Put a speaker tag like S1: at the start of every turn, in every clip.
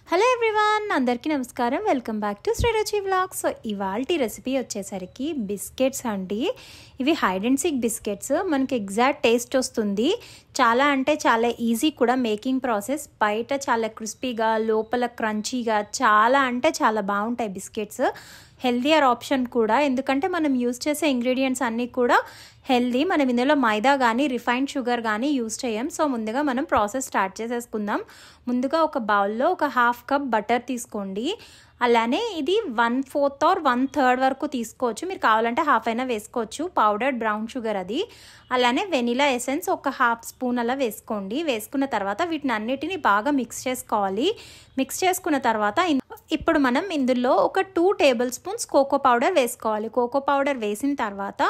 S1: Hello everyone, అందరికీ నమస్కారం. Welcome back to Sriruchi vlogs. So ఇవాల్టి రెసిపీ వచ్చేసరికి బిస్కెట్స్ అండి. ఇవి హైడ్ అండ్ సీక్ బిస్కెట్స్. మనకి ఎగ్జాక్ట్ టేస్ట్ వస్తుంది. చాలా అంటే చాలా ఈజీ కూడా మేకింగ్ ప్రాసెస్. బయట చాలా క్రిస్పీగా, లోపల క్రంచీగా, చాలా అంటే చాలా బాగుంటాయి బిస్కెట్స్. హెల్దియర్ ఆప్షన్ కూడా, ఎందుకంటే మనం యూజ్ చేసే ఇంగ్రీడియంట్స్ అన్నీ కూడా హెల్దీ. మనం ఇందులో మైదా కానీ రిఫైన్డ్ షుగర్ కానీ యూజ్ చేయం. సో ముందుగా మనం ప్రాసెస్ స్టార్ట్ చేసేసుకుందాం. ముందుగా ఒక బౌల్లో ఒక హాఫ్ కప్ బటర్ తీసుకోండి. అలానే ఇది 1/4 ఆర్ 1/3 వరకు తీసుకోవచ్చు. మీరు కావాలంటే హాఫ్ అయినా వేసుకోవచ్చు. పౌడర్డ్ బ్రౌన్ షుగర్ అది. అలానే వెనిలా ఎసెన్స్ ఒక హాఫ్ స్పూన్ అలా వేసుకోండి. వేసుకున్న తర్వాత వీటిని అన్నిటిని బాగా మిక్స్ చేసుకోవాలి. మిక్స్ చేసుకున్న తర్వాత ఇప్పుడు మనం ఇందులో ఒక 2 టేబుల్ స్పూన్స్ కోకో పౌడర్ వేసుకోవాలి. కోకో పౌడర్ వేసిన తర్వాత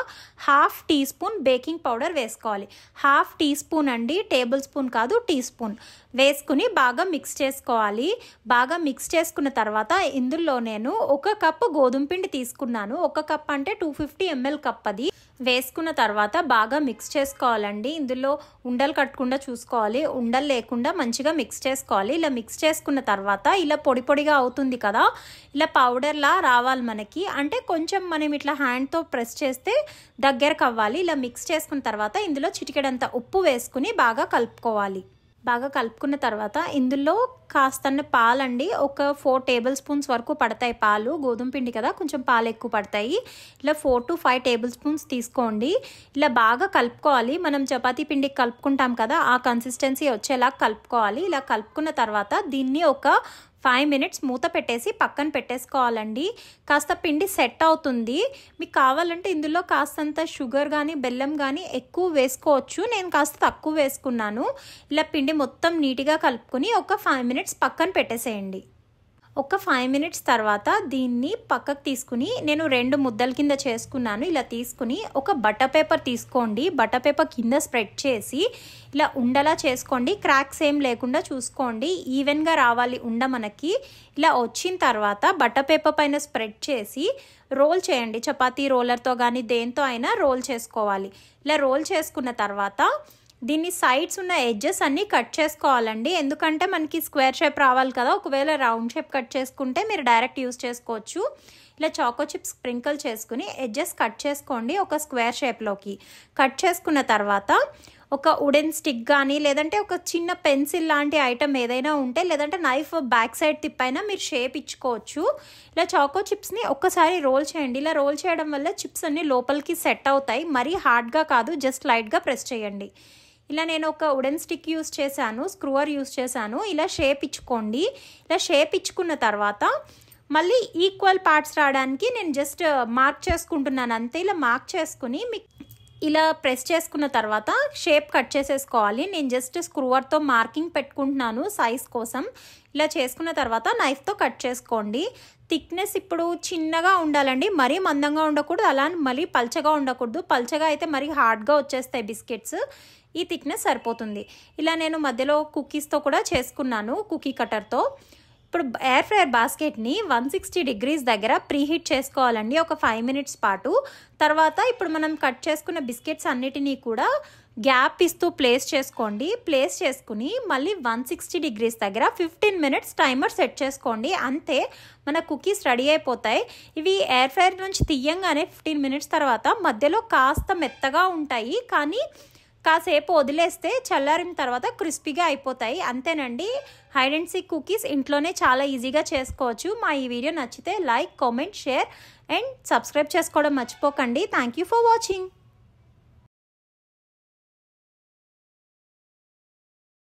S1: half teaspoon baking powder వేసుకోవాలి. హాఫ్ టీ స్పూన్ అండి, టేబుల్ స్పూన్ కాదు, టీ స్పూన్ వేసుకుని బాగా మిక్స్ చేసుకోవాలి. బాగా మిక్స్ చేసుకున్న తర్వాత ఇందులో నేను 1 కప్పు గోధుమ పిండి తీసుకున్నాను. 1 కప్ అంటే 250 ml కప్ అది. వేసుకున్న తర్వాత బాగా మిక్స్ చేసుకోవాలండి. ఇందులో ఉండలు కట్టకుండా చూసుకోవాలి. ఉండలు లేకుండా మంచిగా మిక్స్ చేసుకోవాలి. ఇలా మిక్స్ చేసుకున్న తర్వాత ఇలా పొడి పొడిగా అవుతుంది కదా, ఇలా పౌడర్లా రావాలి మనకి. అంటే కొంచెం మనం ఇట్లా హ్యాండ్తో ప్రెస్ చేస్తే దగ్గరకు అవ్వాలి. ఇలా మిక్స్ చేసుకున్న తర్వాత ఇందులో చిటికెడంత ఉప్పు వేసుకుని బాగా కలుపుకోవాలి. బాగా కలుపుకున్న తర్వాత ఇందులో కాస్తన్న పాలండి, ఒక 4 టేబుల్ స్పూన్స్ వరకు పడతాయి పాలు. గోధుమ పిండి కదా, కొంచెం పాలు ఎక్కువ పడతాయి. ఇలా 4 to 5 టేబుల్ స్పూన్స్ తీసుకోండి. ఇలా బాగా కలుపుకోవాలి. మనం చపాతీ పిండికి కలుపుకుంటాం కదా, ఆ కన్సిస్టెన్సీ వచ్చేలా కలుపుకోవాలి. ఇలా కలుపుకున్న తర్వాత దీన్ని ఒక 5 minutes మూత పెట్టేసి పక్కన పెట్టేసుకోవాలండి. కాస్త పిండి సెట్ అవుతుంది. మీకు కావాలంటే ఇందులో కాస్తంత షుగర్ కానీ బెల్లం కానీ ఎక్కువ వేసుకోవచ్చు. నేను కాస్త తక్కువ వేసుకున్నాను. ఇలా పిండి మొత్తం నీట్గా కలుపుకొని ఒక 5 minutes పక్కన పెట్టేసేయండి. ఒక 5 minutes తర్వాత దీన్ని పక్కకు తీసుకుని నేను 2 ముద్దల కింద చేసుకున్నాను. ఇలా తీసుకుని ఒక బటర్ పేపర్ తీసుకోండి. బటర్ పేపర్ కింద స్ప్రెడ్ చేసి ఇలా ఉండలా చేసుకోండి. క్రాక్స్ ఏం లేకుండా చూసుకోండి. ఈవెన్గా రావాలి ఉండ మనకి. ఇలా వచ్చిన తర్వాత బటర్ పేపర్ పైన స్ప్రెడ్ చేసి రోల్ చేయండి. చపాతీ రోలర్తో కానీ దేంతో అయినా రోల్ చేసుకోవాలి. ఇలా రోల్ చేసుకున్న తర్వాత దీన్ని సైడ్స్ ఉన్న ఎడ్జెస్ అన్నీ కట్ చేసుకోవాలండి. ఎందుకంటే మనకి స్క్వేర్ షేప్ రావాలి కదా. ఒకవేళ రౌండ్ షేప్ కట్ చేసుకుంటే మీరు డైరెక్ట్ యూస్ చేసుకోవచ్చు. ఇలా చాకో చిప్స్ స్ప్రింకిల్ చేసుకుని ఎడ్జెస్ కట్ చేసుకోండి. ఒక స్క్వేర్ షేప్లోకి కట్ చేసుకున్న తర్వాత ఒక వుడెన్ స్టిక్ కానీ లేదంటే ఒక చిన్న పెన్సిల్ లాంటి ఐటమ్ ఏదైనా ఉంటే, లేదంటే నైఫ్ బ్యాక్ సైడ్ తిప్పైనా మీరు షేప్ ఇచ్చుకోవచ్చు. ఇలా చాకో చిప్స్ని ఒక్కసారి రోల్ చేయండి. ఇలా రోల్ చేయడం వల్ల చిప్స్ అన్నీ లోపలికి సెట్ అవుతాయి. మరీ హార్డ్గా కాదు, జస్ట్ లైట్గా ప్రెస్ చేయండి. ఇలా నేను ఒక వుడెన్ స్టిక్ యూస్ చేశాను, స్క్రూవర్ యూస్ చేశాను. ఇలా షేప్ ఇచ్చుకోండి. ఇలా షేప్ ఇచ్చుకున్న తర్వాత మళ్ళీ ఈక్వల్ పార్ట్స్ రావడానికి నేను జస్ట్ మార్క్ చేసుకుంటున్నాను అంతే. ఇలా మార్క్ చేసుకుని ఇలా ప్రెస్ చేసుకున్న తర్వాత షేప్ కట్ చేసేసుకోవాలి. నేను జస్ట్ స్క్రూవర్తో మార్కింగ్ పెట్టుకుంటున్నాను సైజ్ కోసం. ఇలా చేసుకున్న తర్వాత నైఫ్తో కట్ చేసుకోండి. థిక్నెస్ ఇప్పుడు చిన్నగా ఉండాలండి, మరీ మందంగా ఉండకూడదు, అలా మళ్ళీ పల్చగా ఉండకూడదు. పల్చగా అయితే మరీ హార్డ్గా వచ్చేస్తాయి బిస్కెట్స్. ఈ థిక్నెస్ సరిపోతుంది. ఇలా నేను మధ్యలో కుకీస్తో కూడా చేసుకున్నాను, కుకీ కటర్తో. ఇప్పుడు ఎయిర్ ఫ్రైయర్ బాస్కెట్ని 160 degrees దగ్గర ప్రీహీట్ చేసుకోవాలండి ఒక 5 minutes పాటు. తర్వాత ఇప్పుడు మనం కట్ చేసుకున్న బిస్కెట్స్ అన్నిటినీ కూడా గ్యాప్ ఇస్తూ ప్లేస్ చేసుకోండి. ప్లేస్ చేసుకుని మళ్ళీ 160 degrees దగ్గర 15 minutes టైమర్ సెట్ చేసుకోండి. అంతే, మన కుకీస్ రెడీ అయిపోతాయి. ఇవి ఎయిర్ ఫ్రైయర్ నుంచి తీయంగానే 15 minutes తర్వాత మధ్యలో కాస్త మెత్తగా ఉంటాయి, కానీ కాసేపు వదిలేస్తే చల్లారిన తర్వాత క్రిస్పీగా అయిపోతాయి. అంతేనండి, హైడ్ అండ్ సీక్ కుకీస్ ఇంట్లోనే చాలా ఈజీగా చేసుకోవచ్చు. మా ఈ వీడియో నచ్చితే like, comment, share and subscribe చేసుకోవడం మర్చిపోకండి. Thank you for watching.